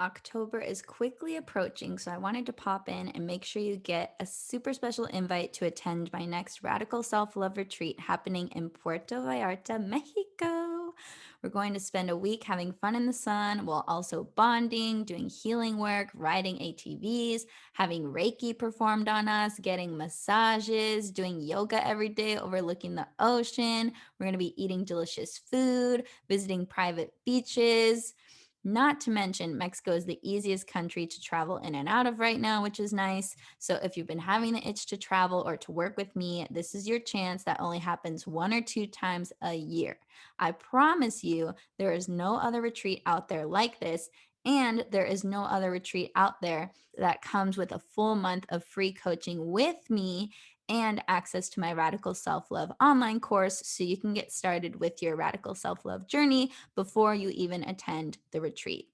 October is quickly approaching, so I wanted to pop in and make sure you get a super special invite to attend my next Radical Self Love Retreat happening in Puerto Vallarta, Mexico. We're going to spend a week having fun in the sun while also bonding, doing healing work, riding ATVs, having Reiki performed on us, getting massages, doing yoga every day overlooking the ocean. We're going to be eating delicious food, visiting private beaches. Not to mention, Mexico is the easiest country to travel in and out of right now, which is nice. So, if you've been having the itch to travel or to work with me, this is your chance. That only happens 1 or 2 times a year. I promise you, there is no other retreat out there like this. And there is no other retreat out there that comes with a full month of free coaching with me and access to my Radical Self Love online course so you can get started with your Radical Self Love journey before you even attend the retreat.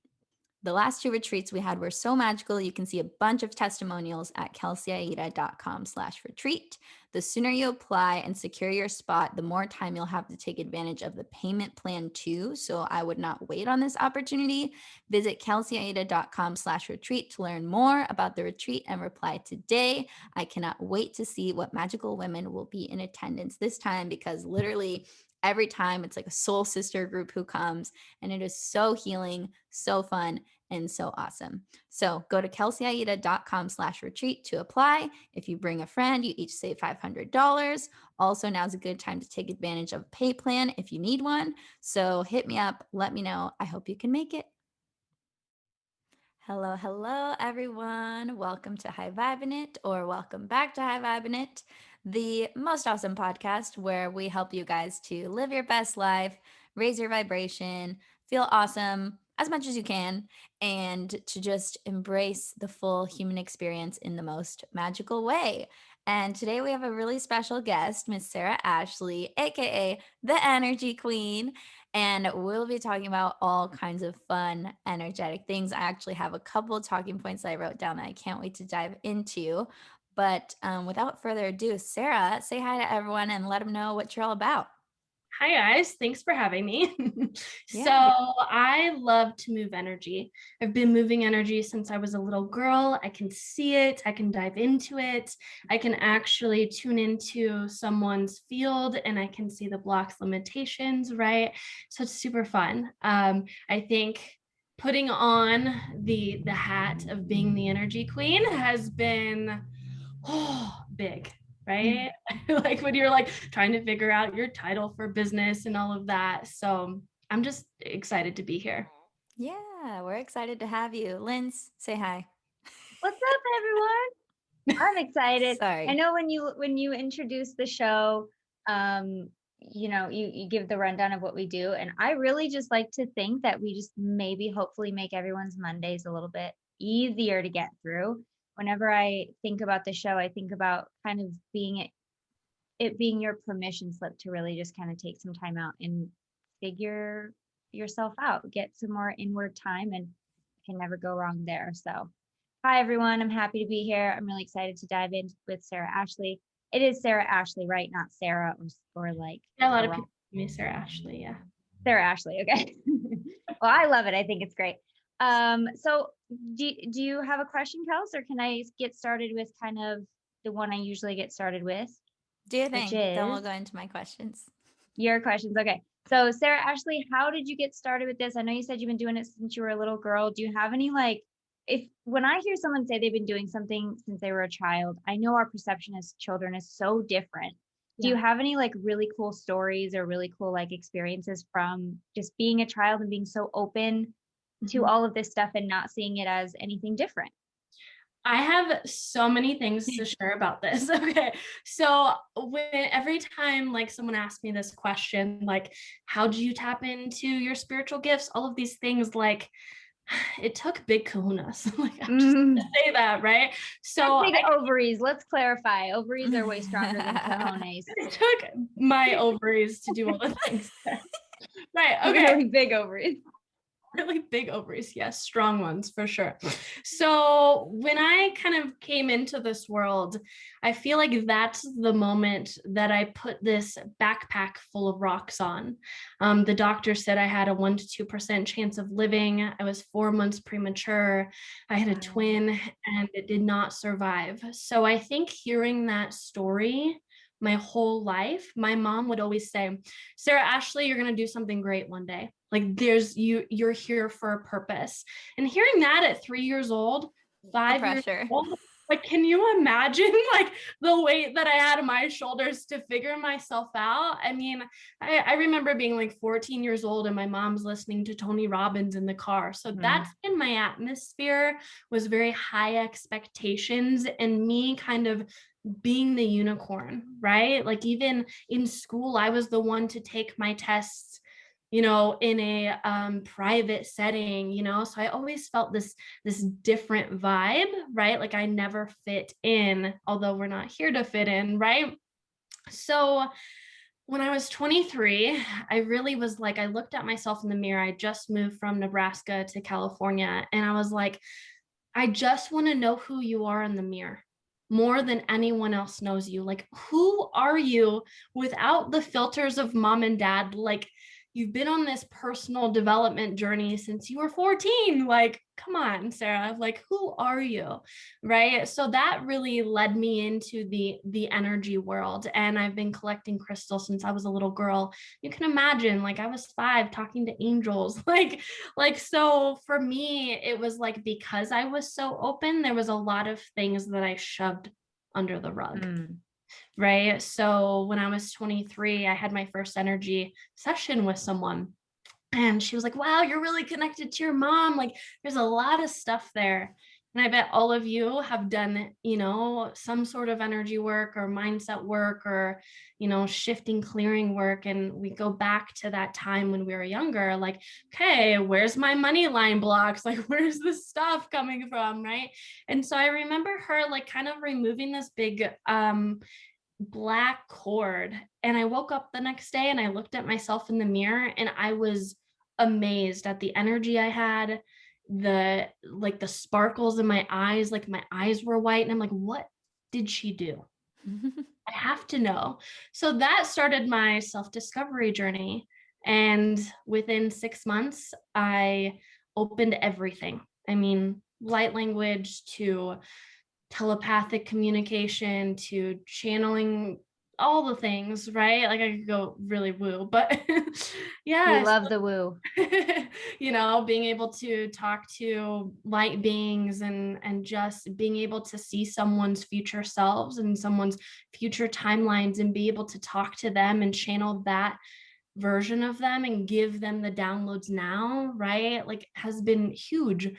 The last 2 retreats we had were so magical. You can see a bunch of testimonials at kelseyaida.com/retreat. The sooner you apply and secure your spot, the more time you'll have to take advantage of the payment plan too. So I would not wait on this opportunity. Visit kelseyaida.com/retreat to learn more about the retreat and reply today. I cannot wait to see what magical women will be in attendance this time because literally every time it's like a soul sister group who comes and it is so healing, so fun, and so awesome. So go to kelseyaida.com/retreat to apply. If you bring a friend, you each save $500. Also, now's a good time to take advantage of a pay plan if you need one. So hit me up, let me know. I hope you can make it. Hello, hello, everyone. Welcome to High Vibin' It, or welcome back to High Vibin' It, the most awesome podcast where we help you guys to live your best life, raise your vibration, feel awesome as much as you can, and to just embrace the full human experience in the most magical way. And today we have a really special guest, Miss Sarah Ashley, aka the Energy Queen. And we'll be talking about all kinds of fun, energetic things. I actually have a couple of talking points that I wrote down that I can't wait to dive into. But without further ado, Sarah, say hi to everyone and let them know what you're all about. Hi guys, thanks for having me. So Yeah. I love to move energy. I've been moving energy since I was a little girl. I can see it, I can dive into it. I can actually tune into someone's field and I can see the blocks limitations, right? So it's super fun. I think putting on the hat of being the energy queen has been big, right? Like when you're like trying to figure out your title for business and all of that. So I'm just excited to be here. Yeah, we're excited to have you. Linz, say hi. What's up, everyone? I'm excited. I Sorry. know when you introduce the show, you give the rundown of what we do, and I really just like to think that we just maybe hopefully make everyone's Mondays a little bit easier to get through. Whenever I think about the show, I think about kind of it being your permission slip to really just kind of take some time out and figure yourself out, get some more inward time, and can never go wrong there. So hi, everyone. I'm happy to be here. I'm really excited to dive in with Sarah Ashley. It is Sarah Ashley, right? Not Sarah or like Yeah, a lot the of wrong people call me Sarah Ashley. Yeah. Sarah Ashley. Okay. Well, I love it. I think it's great. So do you have a question, Kels, or can I get started with kind of the one I usually get started with, Do your which thing. Then we'll is go into my questions. your questions? Okay. So Sarah Ashley, how did you get started with this? I know you said you've been doing it since you were a little girl. Do you have any like if when I hear someone say they've been doing something since they were a child, I know our perception as children is so different. Do you Yeah. have any like really cool stories or really cool like experiences from just being a child and being so open to Mhm. all of this stuff and not seeing it as anything different? I have so many things to share about this. Okay. So every time like someone asks me this question, like, how do you tap into your spiritual gifts? All of these things, like it took big kahunas. Like I'm just gonna Mm. say that, right? Took So big ovaries. Let's clarify. Ovaries are way stronger than cojones. it took my ovaries to do all the things. Right. Okay. Really big ovaries. Really big ovaries. Yes, strong ones for sure. So when I kind of came into this world, I feel like that's the moment that I put this backpack full of rocks on. The doctor said I had a 1% to 2% chance of living. I was 4 months premature. I had a twin and it did not survive. So I think hearing that story my whole life, my mom would always say, Sarah Ashley, you're going to do something great one day. Like you're here for a purpose. And hearing that at 3 years old, The 5 years pressure. old, like, can you imagine like the weight that I had on my shoulders to figure myself out? I mean, I remember being like 14 years old and my mom's listening to Tony Robbins in the car. So that's in my atmosphere, was very high expectations and me kind of being the unicorn, right? Like even in school, I was the one to take my tests, in a private setting, so I always felt this different vibe, right? Like I never fit in, although we're not here to fit in, right? So when I was 23, I really was like, I looked at myself in the mirror. I just moved from Nebraska to California, and I was like, I just want to know who you are in the mirror more than anyone else knows you. Like, who are you without the filters of mom and dad? Like, you've been on this personal development journey since you were 14. Like, come on, Sarah, like, who are you? Right. So that really led me into the energy world. And I've been collecting crystals since I was a little girl. You can imagine, like, I was 5 talking to angels, so for me, it was like, because I was so open, there was a lot of things that I shoved under the rug. Right. So when I was 23, I had my first energy session with someone. And she was like, wow, you're really connected to your mom. Like, there's a lot of stuff there. And I bet all of you have done, some sort of energy work or mindset work or, shifting, clearing work. And we go back to that time when we were younger, like, okay, where's my money line blocks? Like, where's this stuff coming from? Right. And so I remember her like kind of removing this big, black cord. And I woke up the next day and I looked at myself in the mirror and I was amazed at the energy I had, the sparkles in my eyes, like my eyes were white. And I'm like, what did she do? I have to know. So that started my self-discovery journey. And within 6 months, I opened everything. I mean, light language to telepathic communication to channeling, all the things, right? Like I could go really woo, but We yeah, love the woo. being able to talk to light beings and just being able to see someone's future selves and someone's future timelines and be able to talk to them and channel that version of them and give them the downloads now, right? Like has been huge.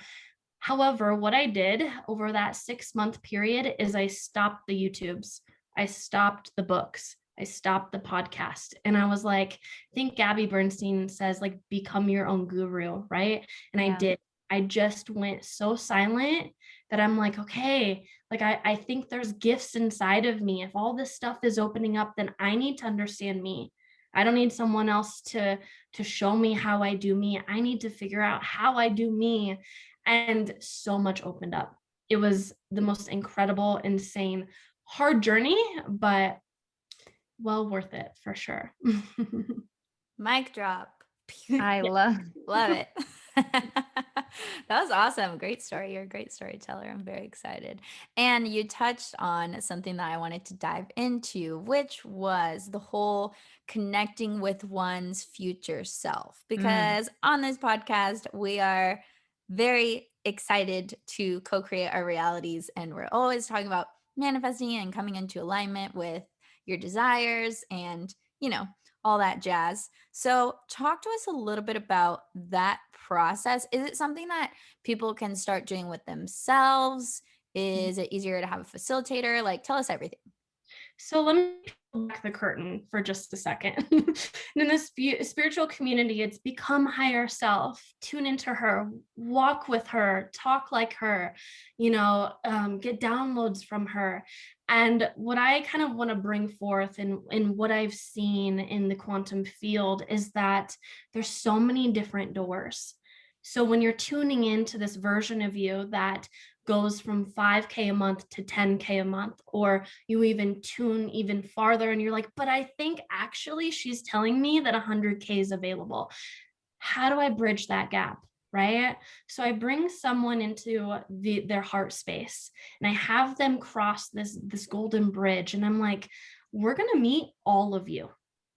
However, what I did over that 6-month period is I stopped the YouTubes, I stopped the books, I stopped the podcast. And I was like, I think Gabby Bernstein says, like, become your own guru, right? And I did. I just went so silent that I'm like, okay, like I think there's gifts inside of me. If all this stuff is opening up, then I need to understand me. I don't need someone else to show me how I do me. I need to figure out how I do me. And so much opened up. It was the most incredible, insane, hard journey, but well worth it for sure. Mic drop. I Yeah. Love it. That was awesome. Great story. You're a great storyteller. I'm very excited. And you touched on something that I wanted to dive into, which was the whole connecting with one's future self. Because on this podcast, we are very excited to co-create our realities. And we're always talking about manifesting and coming into alignment with your desires and, all that jazz. So, talk to us a little bit about that process. Is it something that people can start doing with themselves? Is it easier to have a facilitator? Like, tell us everything. So let me pull back the curtain for just a second. In this spiritual community, it's become higher self, tune into her, walk with her, talk like her, get downloads from her. And what I kind of want to bring forth in what I've seen in the quantum field is that there's so many different doors. So when you're tuning into this version of you that goes from 5K a month to 10K a month, or you even tune even farther and you're like, but I think actually she's telling me that 100K is available. How do I bridge that gap? Right? So I bring someone into their heart space and I have them cross this golden bridge. And I'm like, we're going to meet all of you,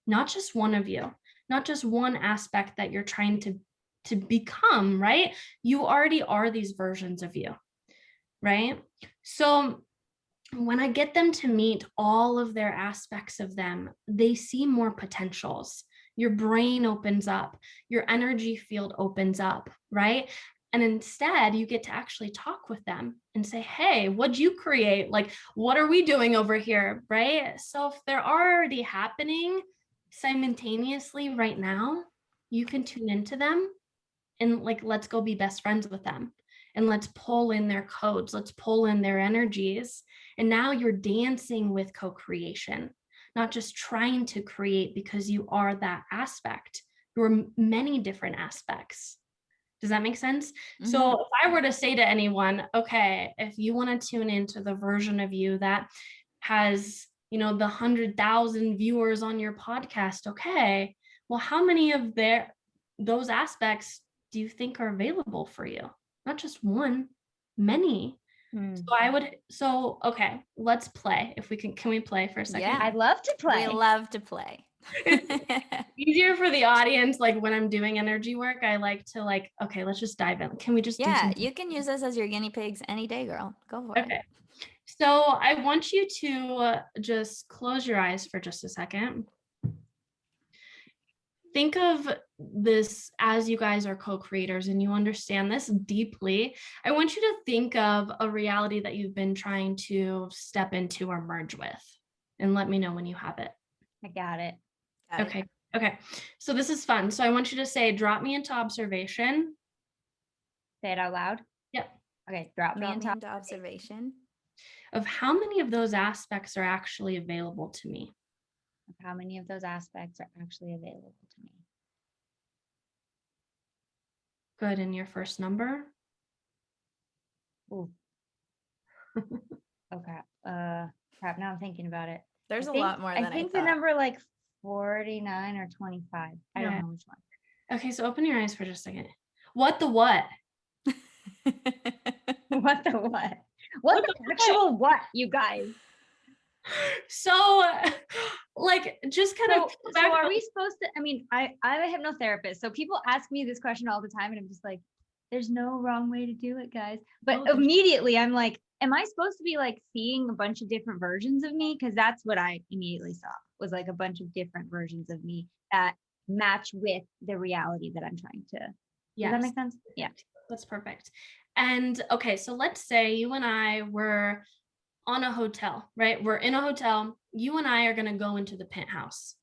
not just one of you, not just one aspect that you're trying to become, right? You already are these versions of you, right? So when I get them to meet all of their aspects of them, they see more potentials. Your brain opens up, your energy field opens up, right? And instead, you get to actually talk with them and say, hey, what'd you create? Like, what are we doing over here, right? So if they're already happening simultaneously right now, you can tune into them and like, let's go be best friends with them. And let's pull in their codes, let's pull in their energies. And now you're dancing with co-creation, not just trying to create because you are that aspect. You're many different aspects. Does that make sense? Mm-hmm. So if I were to say to anyone, okay, if you want to tune into the version of you that has, the 100,000 viewers on your podcast, okay, well, how many of those aspects do you think are available for you? Not just one, many. Okay, let's play. If we can we play for a second? Yeah. I'd love to play. We love to play. Easier for the audience. Like when I'm doing energy work, I like to okay, let's just dive in. Can we just do something? You can use us as your guinea pigs any day, girl. Go for it. Okay. So I want you to just close your eyes for just a second. Think of this as you guys are co-creators and you understand this deeply. I want you to think of a reality that you've been trying to step into or merge with, and let me know when you have it. I got it. Okay. Okay. So this is fun. So I want you to say, drop me into observation. Say it out loud. Yep. Okay. Drop me into observation. Of how many of those aspects are actually available to me. Of how many of those aspects are actually available to me. Good. And your first number? Ooh. Okay. Crap. Now I'm thinking about it. There's a lot more than I think thought. the number like 49 or 25. I don't know which one. Okay, so open your eyes for just a second. What the what? What the what? What the actual what, you guys? So, just kind of. So are we supposed to? I mean, I'm a hypnotherapist, so people ask me this question all the time, and I'm just like, "There's no wrong way to do it, guys." But immediately, I'm like, "Am I supposed to be like seeing a bunch of different versions of me?" Because that's what I immediately saw, was like a bunch of different versions of me that match with the reality that I'm trying to. Does that make sense? Yeah, that's perfect. And okay, so let's say you and I were on a hotel, right? We're in a hotel. You and I are going to go into the penthouse.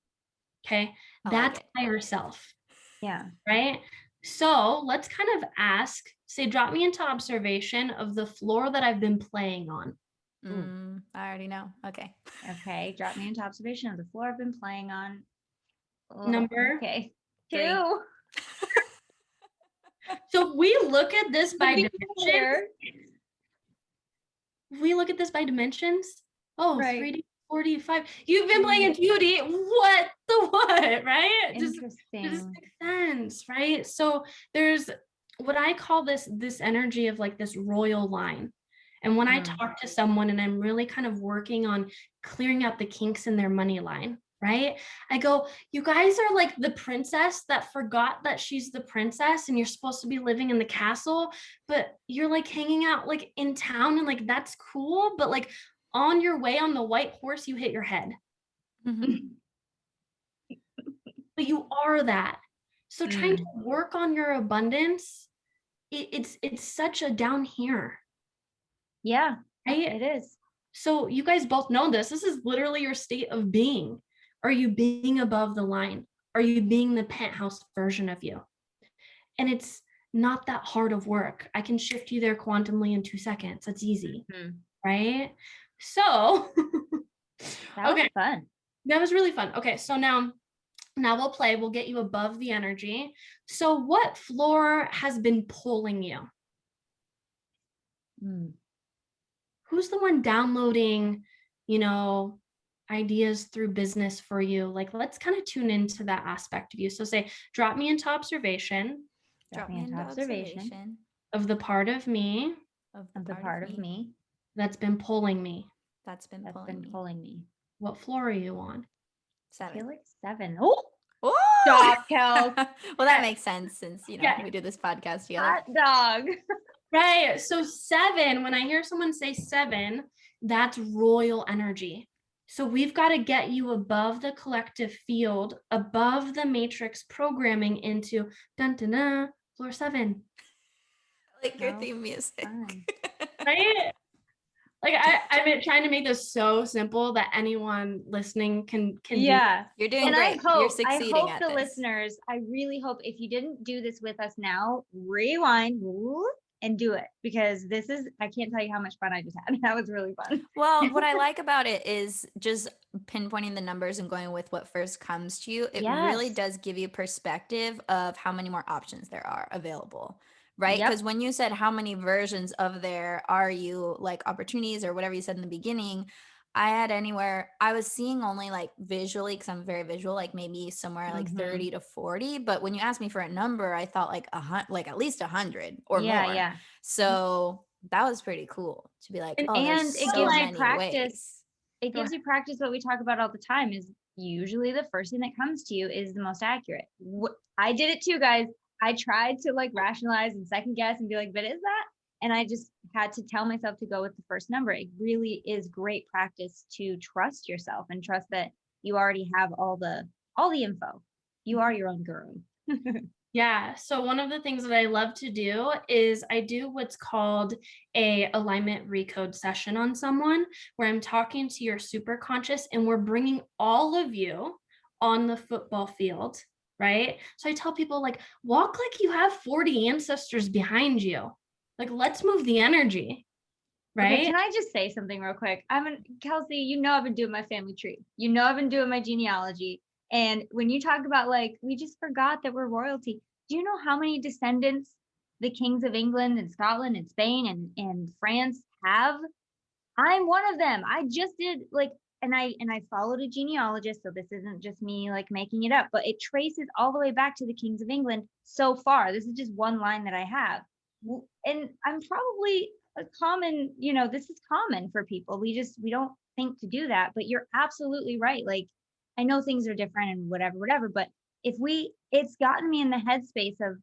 Okay. That's higher self. Yeah. Right. So let's kind of say, drop me into observation of the floor that I've been playing on. I already know. Okay. Okay. Drop me into observation of the floor I've been playing on. Number. Okay. 3. 2. So we look at this by dimensions. We look at this by dimensions. Oh, right. 3D, 45. You've been playing in 2D. What the what, right? Interesting. This makes sense, right? So there's what I call this energy of like this royal line. And when I talk to someone and I'm really kind of working on clearing out the kinks in their money line, right? I go, you guys are like the princess that forgot that she's the princess and you're supposed to be living in the castle, but you're like hanging out like in town and like that's cool, but like on your way on the white horse, you hit your head. Mm-hmm. But you are that. So trying to work on your abundance, it's such a down here. Yeah, right? It is. So you guys both know this. This is literally your state of being. Are you being above the line? Are you being the penthouse version of you? And it's not that hard of work. I can shift you there quantumly in 2 seconds. That's easy, right? So, that was fun. That was really fun. Okay, so now Now we'll get you above the energy. So what floor has been pulling you? Who's the one downloading, ideas through business for you? Like, let's kind of tune into that aspect of you. So say, drop me into observation Drop me into observation of the part of me of the part of me that's been pulling me. that's been that's pulling me. What floor are you on? I 7. feel like 7. Oh, Oh! stop, Kel. Well, that makes sense since, Yeah. we do this podcast together. Hot dog. Right. So 7, when I hear someone say 7, that's royal energy. So we've got to get you above the collective field, above the matrix programming into dun, dun, dun, floor 7. Like your theme music. Right? Like I've been trying to make this so simple that anyone listening can Yeah. You're doing And great. You're succeeding I hope at the this. listeners, I really hope if you didn't do this with us now, rewind and do it, because I can't tell you how much fun I just had. That was really fun. Well, what I like about it is just pinpointing the numbers and going with what first comes to you. It really Yes. does give you perspective of how many more options there are available, right? Yep. Because when you said how many versions of there are you, like opportunities or whatever you said in the beginning, I was seeing only like visually, because I'm very visual, like maybe somewhere like 30 to 40. But when you asked me for a number, I thought like at least 100 or more. Yeah. So that was pretty cool to be like, And there's it so gives you many practice. ways. It gives you practice. What we talk about all the time is usually the first thing that comes to you is the most accurate. I did it too, guys. I tried to like rationalize and second guess and be like, but is that? And I just had to tell myself to go with the first number. It really is great practice to trust yourself and trust that you already have all the info. You are your own guru. Yeah. So one of the things that I love to do is I do what's called a alignment recode session on someone, where I'm talking to your super conscious and we're bringing all of you on the football field, right? So I tell people, like, walk like you have 40 ancestors behind you. Like, let's move the energy. Right. Okay, can I just say something real quick? Kelsey, I've been doing my family tree. I've been doing my genealogy. And when you talk about like, we just forgot that we're royalty. Do you know how many descendants the kings of England and Scotland and Spain and France have? I'm one of them. I just did and I followed a genealogist. So this isn't just me like making it up, but it traces all the way back to the kings of England so far. This is just one line that I have. And I'm probably a common, this is common for people. We don't think to do that, but you're absolutely right. Like, I know things are different and whatever, but it's gotten me in the headspace of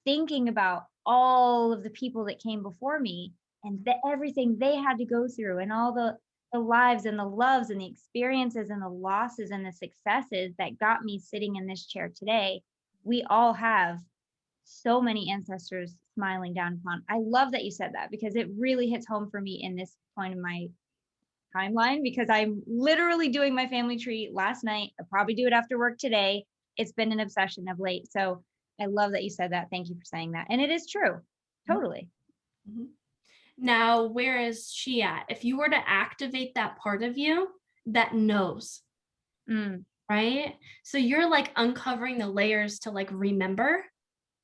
thinking about all of the people that came before me and everything they had to go through and all the lives and the loves and the experiences and the losses and the successes that got me sitting in this chair today. We all have so many ancestors smiling down upon. I love that you said that, because it really hits home for me in this point in my timeline, because I'm literally doing my family tree last night. I'll probably do it after work today. It's been an obsession of late. So I love that you said that. Thank you for saying that. And it is true. Totally. Mm-hmm. Now, where is she at? If you were to activate that part of you that knows, right? So you're like uncovering the layers to like remember,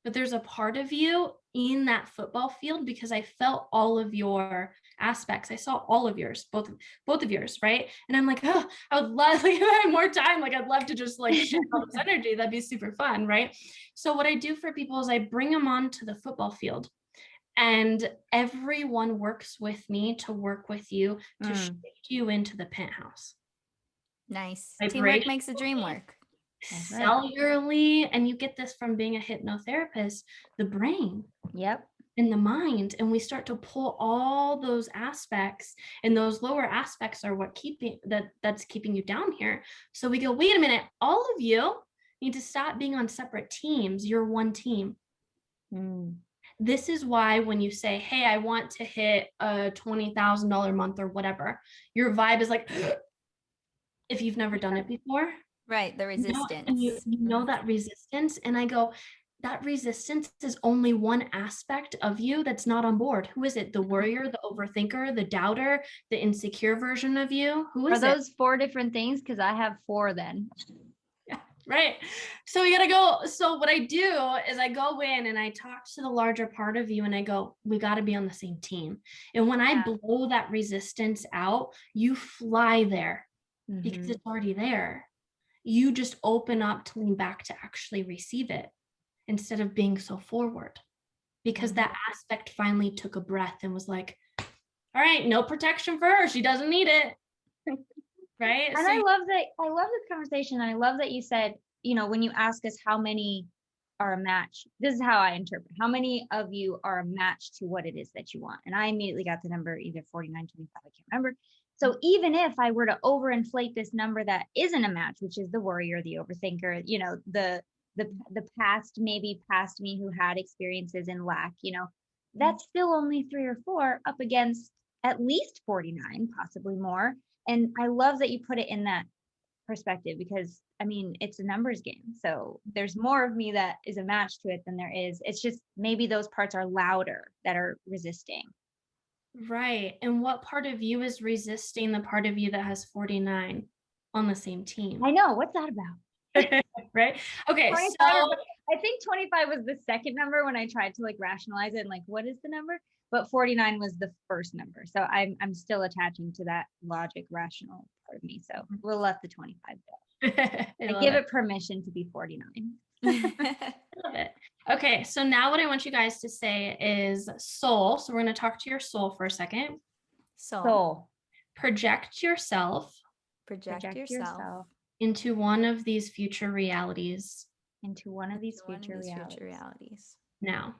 but there's a part of you in that football field, because I felt all of your aspects. I saw all of yours, both of yours, right? And I'm like, oh, I would love, like, if I had more time, like I'd love to just like share all this energy. That'd be super fun, right? So what I do for people is I bring them onto the football field. And everyone works with me to work with you to shift you into the penthouse. Nice. Teamwork makes the dream work. Cellularly, and you get this from being a hypnotherapist, the brain. Yep. In the mind, and we start to pull all those aspects, and those lower aspects are what that's keeping you down here. So we go, wait a minute, all of you need to stop being on separate teams. You're one team. This is why when you say, hey, I want to hit a $20,000 month or whatever, your vibe is like, if you've never done it before. Right, the resistance. And you know that resistance. And I go, that resistance is only one aspect of you that's not on board. Who is it? The worrier, the overthinker, the doubter, the insecure version of you? Who is it? Are those 4 different things? Because I have 4 then. Yeah. Right. So we gotta go. So what I do is I go in and I talk to the larger part of you and I go, we got to be on the same team. And when I blow that resistance out, you fly there because it's already there. You just open up to lean back to actually receive it instead of being so forward, because that aspect finally took a breath and was like, all right, no protection for her. She doesn't need it. Right. And I love this conversation. I love that you said, when you ask us how many are a match, this is how I interpret. How many of you are a match to what it is that you want? And I immediately got the number either 49, 25, I can't remember. So even if I were to overinflate this number that isn't a match, which is the worrier, the overthinker, the past me who had experiences in lack, that's still only 3 or 4 up against at least 49, possibly more. And I love that you put it in that perspective, because it's a numbers game. So there's more of me that is a match to it than there is. It's just maybe those parts are louder that are resisting. Right. And what part of you is resisting the part of you that has 49 on the same team? I know. What's that about? Right. Okay. So I think 25 was the second number when I tried to rationalize it and what is the number? But 49 was the first number. So I'm still attaching to that logic, rational part of me. So we'll let the 25 go. I give it permission to be 49. I love it. Okay, so now what I want you guys to say is soul. So we're going to talk to your soul for a second. Soul. Project yourself. Project yourself into one of these future realities. Into one of these future realities. Now.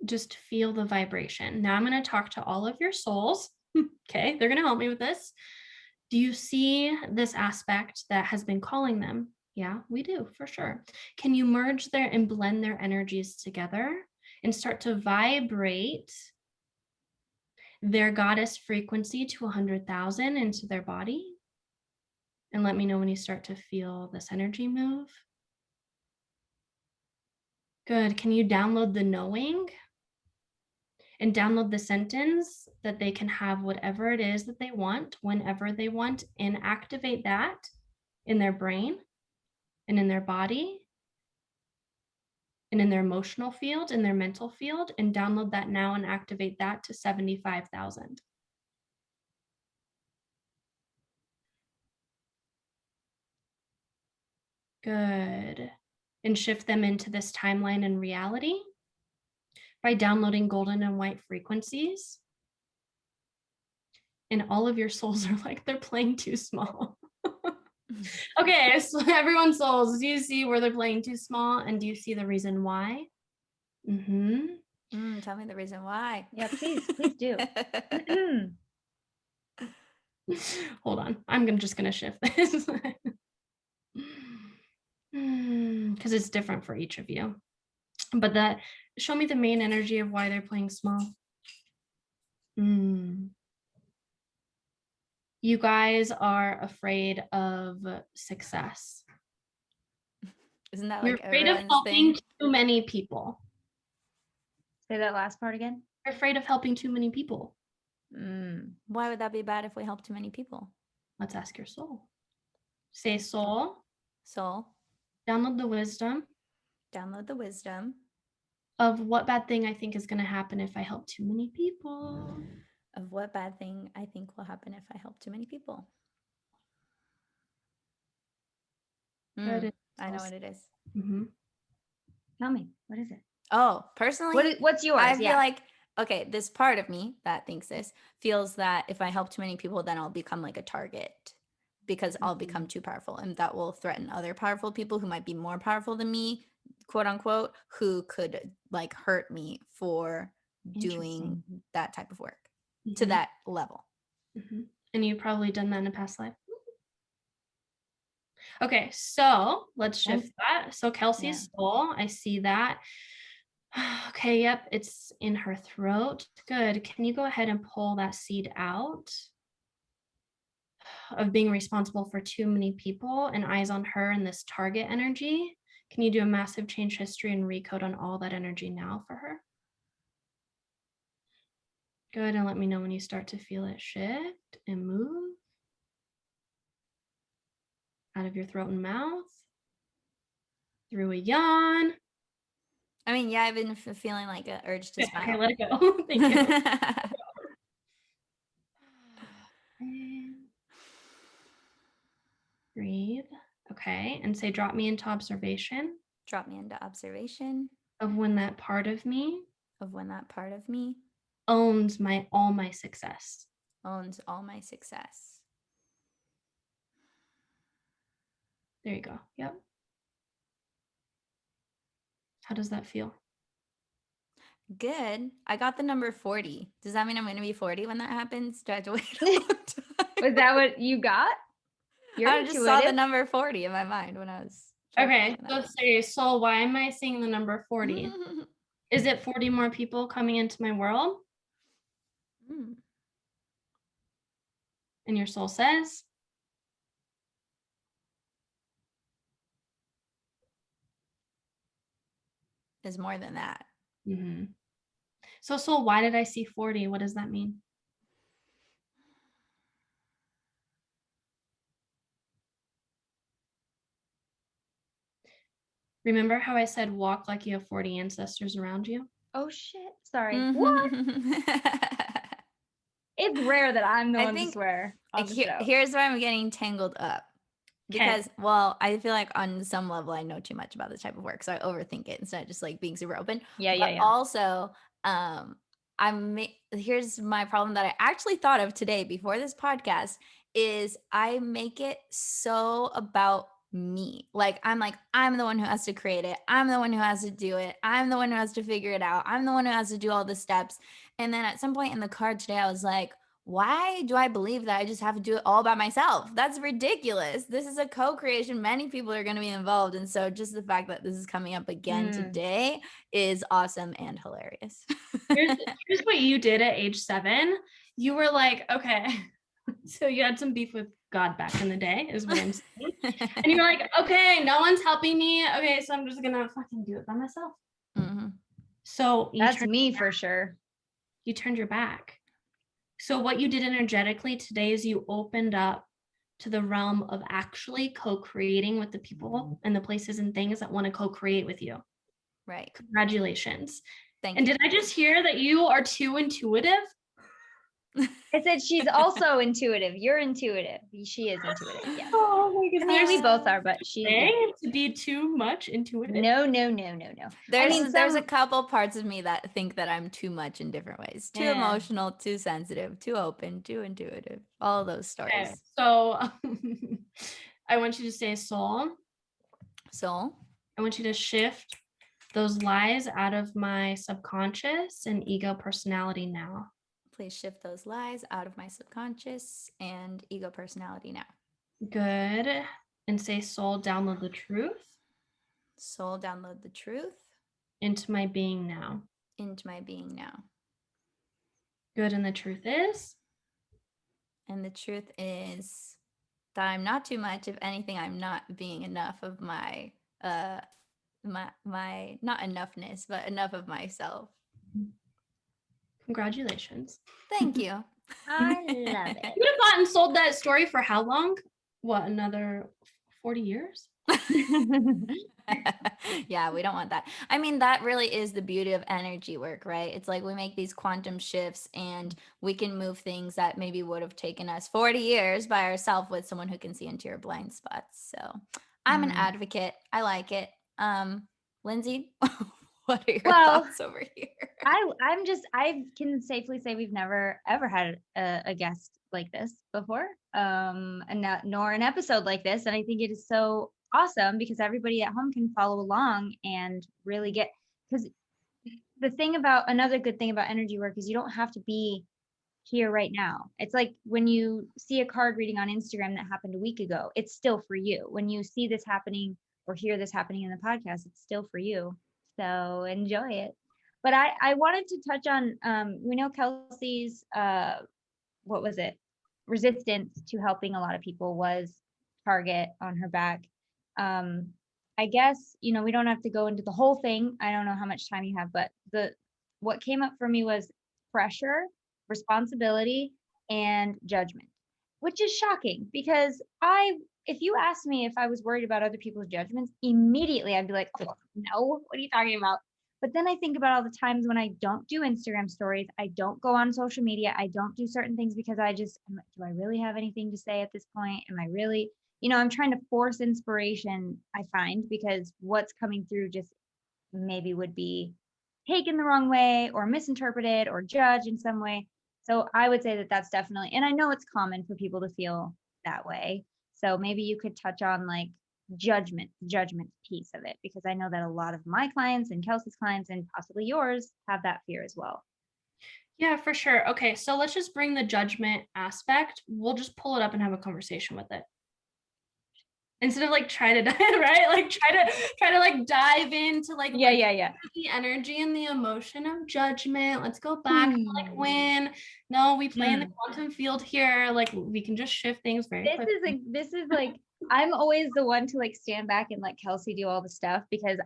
Just feel the vibration. Now I'm going to talk to all of your souls. Okay, they're going to help me with this. Do you see this aspect that has been calling them? Yeah, we do, for sure. Can you merge their and blend their energies together and start to vibrate their goddess frequency to 100,000 into their body? And let me know when you start to feel this energy move. Good. Can you download the knowing and download the sentence that they can have whatever it is that they want, whenever they want, and activate that in their brain and in their body and in their emotional field, in their mental field, and download that now and activate that to 75,000. Good. And shift them into this timeline and reality by downloading golden and white frequencies. And all of your souls are like, they're playing too small. Okay, so everyone's souls, do you see where they're playing too small? And do you see the reason why? Tell me the reason why. Yeah, please do. Hold on, I'm just gonna shift this. Because it's different for each of you. But show me the main energy of why they're playing small. You guys are afraid of success. Isn't that You're afraid of helping too many people. Say that last part again. You're afraid of helping too many people. Why would that be bad if we help too many people? Let's ask your soul. Say soul. Soul. Download the wisdom. Download the wisdom. Of what bad thing I think is going to happen if I help too many people. Of what bad thing I think will happen if I help too many people. I know what it is. Tell me, what is it? Oh, personally, what's yours? I feel like, okay, this part of me that thinks this feels that if I help too many people, then I'll become like a target because I'll become too powerful, and that will threaten other powerful people who might be more powerful than me, quote unquote, who could hurt me for doing that type of work to that level. And you've probably done that in a past life. Okay, so let's shift that. So Kelsey's soul, I see that. Okay, yep, it's in her throat. Good. Can you go ahead and pull that seed out of being responsible for too many people and eyes on her and this target energy? Can you do a massive change history and recode on all that energy now for her? Good. And let me know when you start to feel it shift and move out of your throat and mouth, through a yawn. I mean, yeah, I've been feeling like an urge to Okay, smile. let it go. Thank you. And breathe. Okay. And say, drop me into observation Drop me into observation of when that part of me of when that part of me owns all my success. owns all my success. There you go. Yep. How does that feel? Good. I got the number 40. Does that mean I'm going to be 40 when that happens? Do I have to wait a long time? Was that what you got? You're I just saw the intuitive. number 40 in my mind when I was Okay. calculating So that. say, Soul, why am I seeing the number 40? Is it 40 more people coming into my world? Mm. And your soul says, Is more than that. mm-hmm. So Soul, why did I see 40? What does that mean? Remember how I said walk like you have 40 ancestors around you? Oh shit. Sorry. What? I It's rare that I'm the one to think swear on the show. here's where I'm getting tangled up. Because, well, I feel like on some level I know too much about this type of work, so I overthink it instead of just like being super open. But Yeah. also, here's my problem that I actually thought of today before this podcast is I make it so about me. I'm the one who has to create it. I'm the one who has to do it. I'm the one who has to figure it out. I'm the one who has to do all the steps. And then at some point in the card today, I was like, why do I believe that I just have to do it all by myself? That's ridiculous. This is a co-creation. Many people are going to be involved. And so just the fact that this is coming up again today is awesome and hilarious. Here's what you did at age 7. You were like, okay, so you had some beef with God back in the day, is what I'm saying. And you were like, okay, no one's helping me. Okay, so I'm just going to fucking do it by myself. Mm-hmm. So that's me for sure. You turned your back. So what you did energetically today is you opened up to the realm of actually co-creating with the people and the places and things that want to co-create with you. Right. Congratulations. Thank you. you. Did I just hear that you are too intuitive? I said she's also intuitive. You're intuitive. She is intuitive. Yeah. Oh my goodness. I mean, we both are, but she. Yeah. To be too much intuitive? No. There's a couple parts of me that think that I'm too much in different ways. Too emotional, too sensitive, too open, too intuitive. All of those stories. Okay, so I want you to say soul. Soul. I want you to shift those lies out of my subconscious and ego personality now. Please shift those lies out of my subconscious and ego personality now. Good. And say, soul, download the truth. Soul, download the truth. Into my being now. Into my being now. Good. And the truth is? And the truth is that I'm not too much. If anything, I'm not being enough of my my not enoughness, but enough of myself. Congratulations. Thank you. I love it. You would have bought and sold that story for how long? What, another 40 years? Yeah, we don't want that. I mean, that really is the beauty of energy work, right? It's like we make these quantum shifts and we can move things that maybe would have taken us 40 years by ourselves with someone who can see into your blind spots. So I'm an advocate. I like it. Lindsay, what are your thoughts over here? I can safely say we've never ever had a guest like this before, nor an episode like this. And I think it is so awesome because everybody at home can follow along and really get, because another good thing about energy work is you don't have to be here right now. It's like when you see a card reading on Instagram that happened a week ago, it's still for you. When you see this happening or hear this happening in the podcast, it's still for you. So enjoy it. But I wanted to touch on, we know Kelsey's, what was it? Resistance to helping a lot of people was target on her back. I guess, we don't have to go into the whole thing. I don't know how much time you have, but what came up for me was pressure responsibility, and judgment, which is shocking because if you asked me if I was worried about other people's judgments, immediately I'd be like, "Oh, no, what are you talking about?" But then I think about all the times when I don't do Instagram stories, I don't go on social media, I don't do certain things because I'm like, do I really have anything to say at this point? Am I really, I'm trying to force inspiration, I find, because what's coming through just maybe would be taken the wrong way or misinterpreted or judged in some way. So I would say that that's definitely, and I know it's common for people to feel that way. So maybe you could touch on like judgment piece of it, because I know that a lot of my clients and Kelsey's clients and possibly yours have that fear as well. Yeah, for sure. Okay, so let's just bring the judgment aspect. We'll just pull it up and have a conversation with it. Instead of like try to dive, right? Like try to like dive into like Yeah. the energy and the emotion of judgment. Let's go back to like when. No, we play in the quantum field here. Like we can just shift things very quickly. This is like I'm always the one to like stand back and let Kelsey do all the stuff, because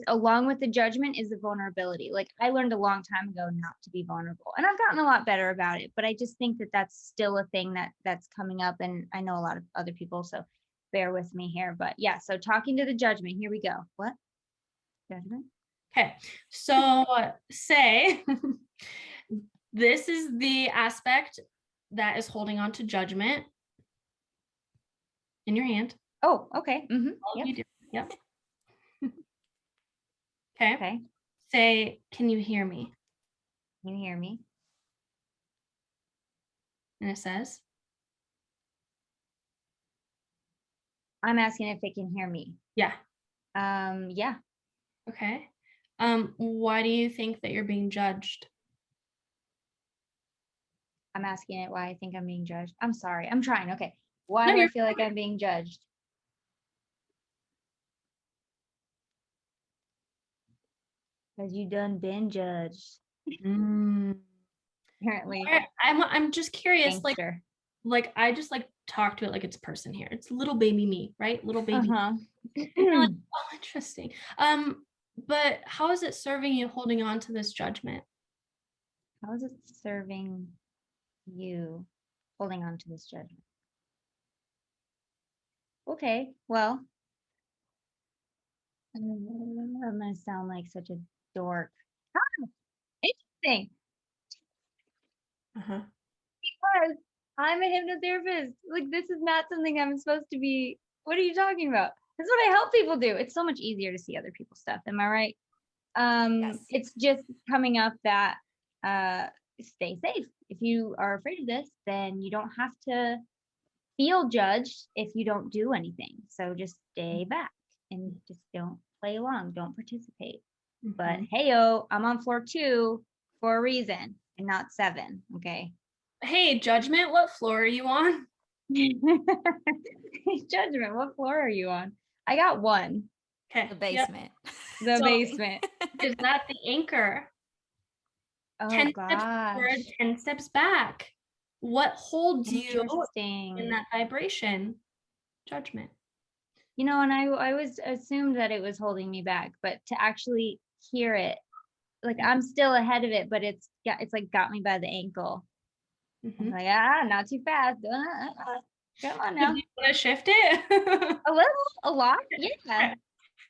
along with the judgment is the vulnerability. Like I learned a long time ago not to be vulnerable, and I've gotten a lot better about it, but I just think that that's still a thing that's coming up, and I know a lot of other people, so bear with me here. But yeah, so talking to the judgment, here we go. What? Judgment? Okay, so say this is the aspect that is holding on to judgment in your hand. Oh, okay. All Yep. you do. Yep. Okay. Okay. Say, can you hear me? Can you hear me? And it says, I'm asking if they can hear me. yeah. Yeah. Okay. Why do you think that you're being judged? I'm asking it why I think I'm being judged. I'm sorry. I'm trying. Okay. Why No, do I you're feel like I'm being judged? Because you done been judged. Apparently. I'm just curious, Gangster. like I just like talk to it like it's a person here. It's little baby me, right? Little baby. Uh-huh. And you're like, oh, interesting. But how is it serving you holding on to this judgment? How is it serving you holding on to this judgment? Okay, well, I'm gonna sound like such a dork. Ah, interesting. Uh-huh. Because I'm a hypnotherapist. Like, this is not something I'm supposed to be. What are you talking about? That's what I help people do. It's so much easier to see other people's stuff. Am I right? Yes. It's just coming up that stay safe. If you are afraid of this, then you don't have to feel judged if you don't do anything. So just stay back and just don't play along. Don't participate. But hey, I'm on floor 2 for a reason and not 7. Okay. Hey, judgment, what floor are you on? Judgment, what floor are you on? I got 1. Okay. The basement. The So, basement. Is that the anchor? Oh 10 steps forward, gosh. 10 steps back. What holds you in Interesting. that vibration? Judgment. And I was assumed that it was holding me back, but to actually hear it, like I'm still ahead of it, but it's like got me by the ankle. I'm like, not too fast. Come on now. Do you want to shift it? A lot. Yeah.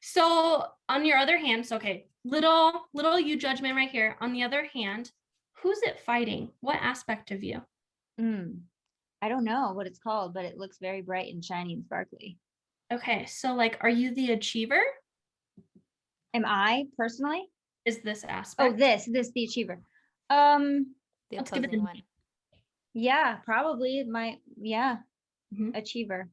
So on your other hand, so okay, little you judgment right here. On the other hand, who's it fighting? What aspect of you? I don't know what it's called, but it looks very bright and shiny and sparkly. Okay, so like, are you the achiever? Am I personally? Is this aspect? Oh, this the achiever. The Let's give it opposing one. Yeah, probably Mhm. achiever.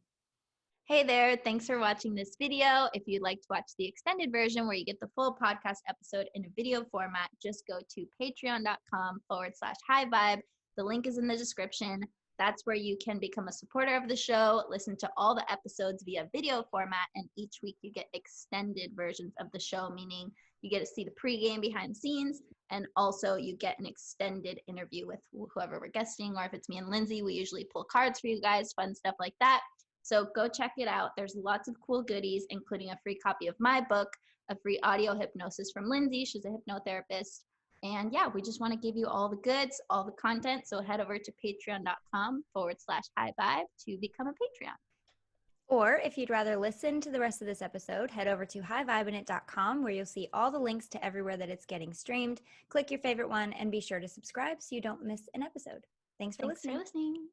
Hey there, thanks for watching this video. If you'd like to watch the extended version where you get the full podcast episode in a video format, just go to patreon.com/highvibe. The link is in the description. That's where you can become a supporter of the show, listen to all the episodes via video format, and each week you get extended versions of the show, meaning you get to see the pregame behind the scenes, and also you get an extended interview with whoever we're guesting, or if it's me and Lindsay, we usually pull cards for you guys, fun stuff like that. So go check it out. There's lots of cool goodies, including a free copy of my book, a free audio hypnosis from Lindsay. She's a hypnotherapist. And yeah, we just want to give you all the goods, all the content. So head over to patreon.com/high vibe to become a Patreon. Or if you'd rather listen to the rest of this episode, head over to highvibinit.com where you'll see all the links to everywhere that it's getting streamed. Click your favorite one and be sure to subscribe so you don't miss an episode. Thanks for listening.